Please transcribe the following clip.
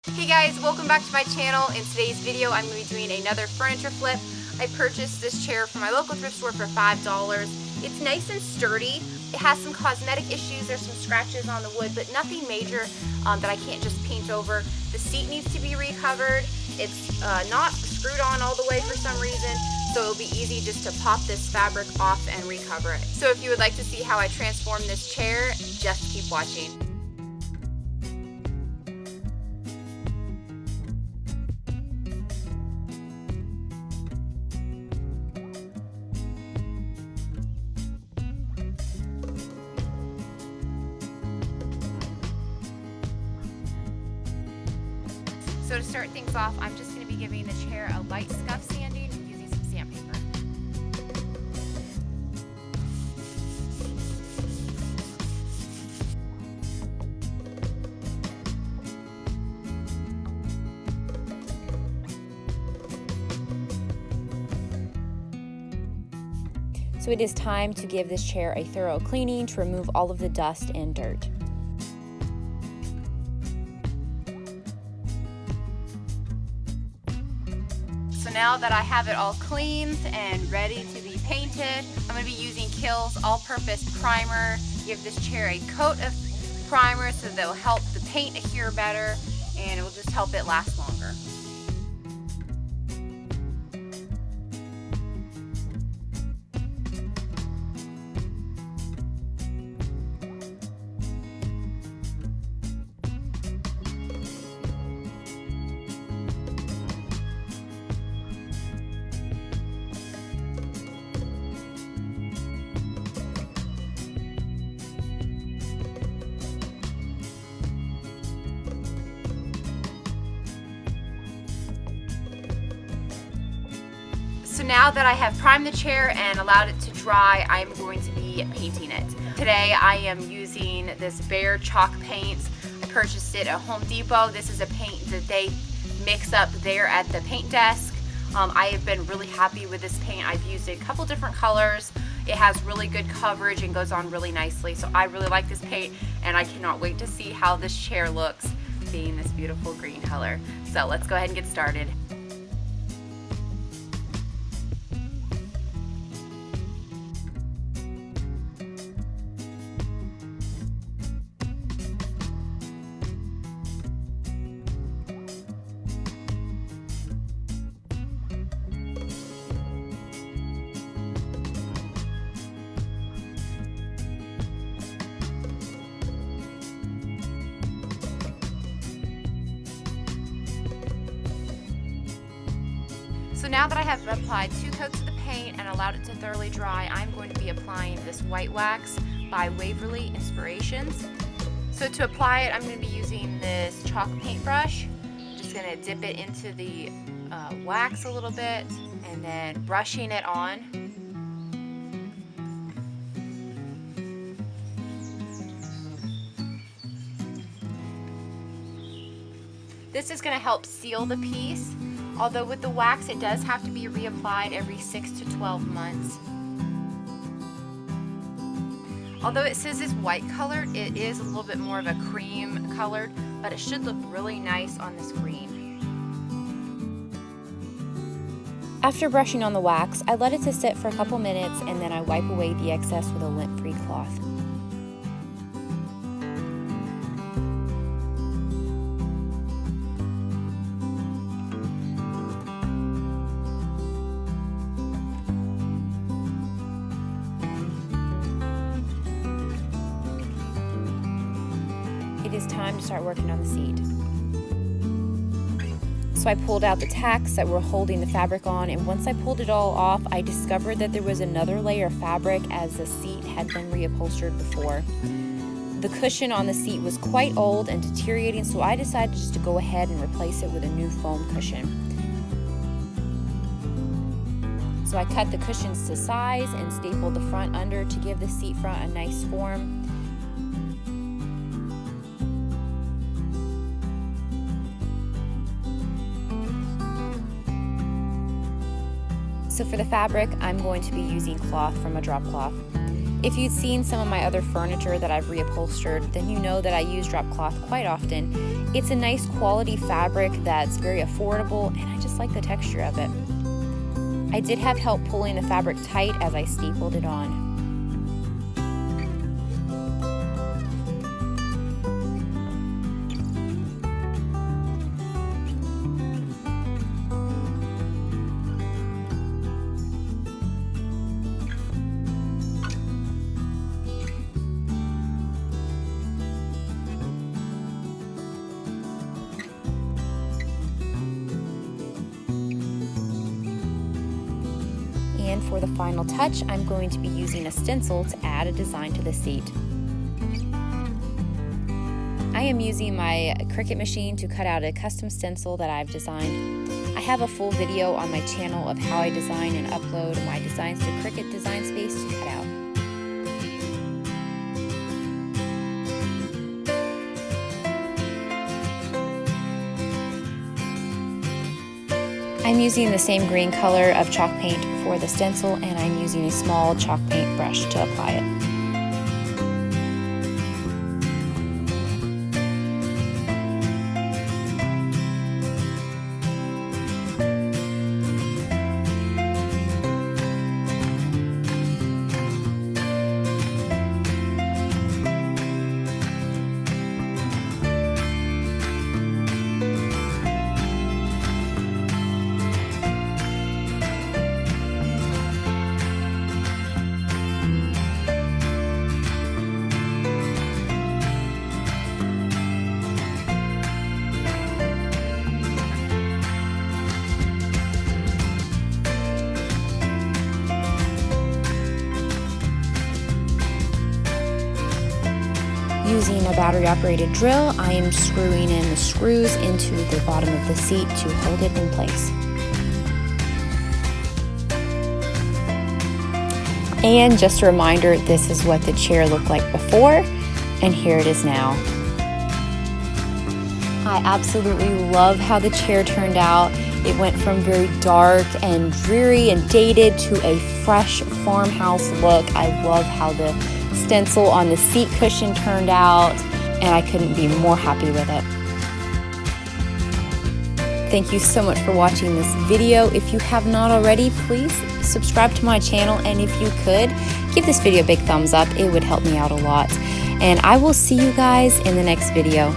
Hey guys, welcome back to my channel. In today's video, I'm going to be doing another furniture flip. I purchased this chair from my local thrift store for $5. It's nice and sturdy. It has some cosmetic issues. There's some scratches on the wood, but nothing major that I can't just paint over. The seat needs to be recovered. It's not screwed on all the way for some reason, so it'll be easy just to pop this fabric off and recover it. So if you would like to see how I transform this chair, just keep watching. So to start things off, I'm just going to be giving the chair a light scuff sanding and using some sandpaper. So it is time to give this chair a thorough cleaning to remove all of the dust and dirt. So now that I have it all cleaned and ready to be painted, I'm going to be using Kiehl's all-purpose primer. Give this chair a coat of primer so that will help the paint adhere better and it will just help it last longer. So now that I have primed the chair and allowed it to dry, I'm going to be painting it. Today I am using this Bear chalk paint. I purchased it at Home Depot. This is a paint that they mix up there at the paint desk. I have been really happy with this paint. I've used a couple different colors. It has really good coverage and goes on really nicely. So I really like this paint and I cannot wait to see how this chair looks being this beautiful green color. So let's go ahead and get started. So now that I have applied 2 coats of the paint and allowed it to thoroughly dry, I'm going to be applying this white wax by Waverly Inspirations. So to apply it, I'm going to be using this chalk paintbrush. I'm just going to dip it into the wax a little bit and then brushing it on. This is going to help seal the piece. Although with the wax, it does have to be reapplied every 6 to 12 months. Although it says it's white colored, it is a little bit more of a cream colored, but it should look really nice on this green. After brushing on the wax, I let it to sit for a couple minutes and then I wipe away the excess with a lint-free cloth. It is time to start working on the seat. So I pulled out the tacks that were holding the fabric on, and once I pulled it all off, I discovered that there was another layer of fabric as the seat had been reupholstered before. The cushion on the seat was quite old and deteriorating, so I decided just to go ahead and replace it with a new foam cushion. So I cut the cushions to size and stapled the front under to give the seat front a nice form. So for the fabric, I'm going to be using cloth from a drop cloth. If you'd seen some of my other furniture that I've reupholstered, then you know that I use drop cloth quite often. It's a nice quality fabric that's very affordable, and I just like the texture of it. I did have help pulling the fabric tight as I stapled it on. And for the final touch, I'm going to be using a stencil to add a design to the seat. I am using my Cricut machine to cut out a custom stencil that I've designed. I have a full video on my channel of how I design and upload my designs to Cricut Design Space to cut out. I'm using the same green color of chalk paint for the stencil, and I'm using a small chalk paint brush to apply it. Using a battery-operated drill, I am screwing in the screws into the bottom of the seat to hold it in place. And just a reminder, this is what the chair looked like before, and here it is now. I absolutely love how the chair turned out. It went from very dark and dreary and dated to a fresh farmhouse look. I love how the stencil on the seat cushion turned out, and I couldn't be more happy with it. Thank you so much for watching this video. If you have not already, please subscribe to my channel, and if you could, give this video a big thumbs up. It would help me out a lot. And I will see you guys in the next video.